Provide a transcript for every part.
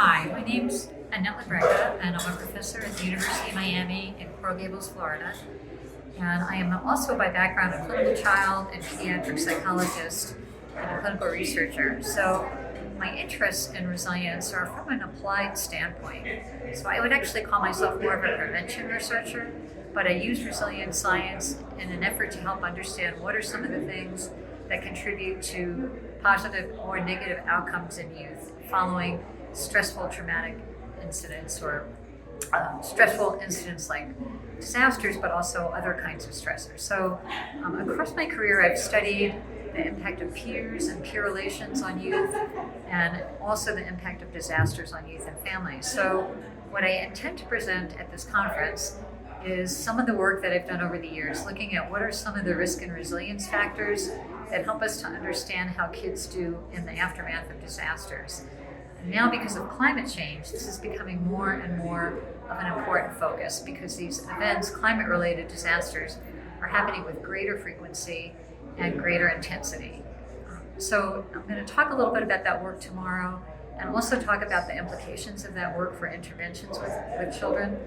Hi, my name's Annette Greca, and I'm a professor at the University of Miami in Coral Gables, Florida. And I am also, by background, a clinical child and pediatric psychologist and a clinical researcher. So my interests in resilience are from an applied standpoint. So I would actually call myself more of a prevention researcher, but I use resilience science in an effort to help understand what are some of the things that contribute to positive or negative outcomes in youth following stressful traumatic incidents or stressful incidents like disasters, but also other kinds of stressors. So across my career, I've studied the impact of peers and peer relations on youth, and also the impact of disasters on youth and families. So what I intend to present at this conference is some of the work that I've done over the years, looking at what are some of the risk and resilience factors that help us to understand how kids do in the aftermath of disasters. And now, because of climate change, this is becoming more and more of an important focus because these events, climate-related disasters, are happening with greater frequency and greater intensity. So I'm going to talk a little bit about that work tomorrow and also talk about the implications of that work for interventions with children.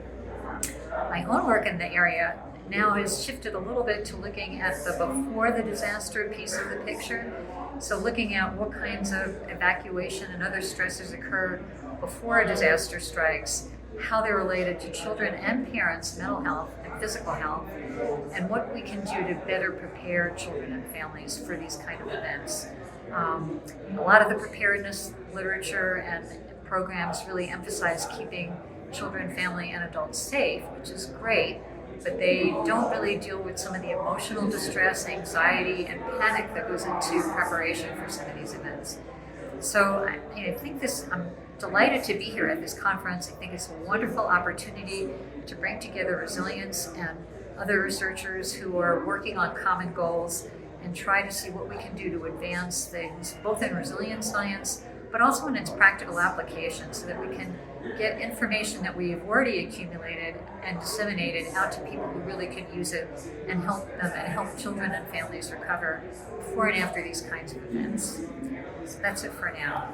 My own work in the area now has shifted a little bit to looking at the before the disaster piece of the picture. So looking at what kinds of evacuation and other stresses occur before a disaster strikes, how they're related to children and parents' mental health and physical health, and what we can do to better prepare children and families for these kind of events. A lot of the preparedness literature and programs really emphasize keeping children, family, and adults safe, which is great, but they don't really deal with some of the emotional distress, anxiety, and panic that goes into preparation for some of these events. So I'm delighted to be here at this conference. I think it's a wonderful opportunity to bring together resilience and other researchers who are working on common goals and try to see what we can do to advance things, both in resilience science, but also in its practical application, so that we can get information that we've already accumulated and disseminated out to people who really could use it and help them and help children and families recover before and after these kinds of events. So that's it for now.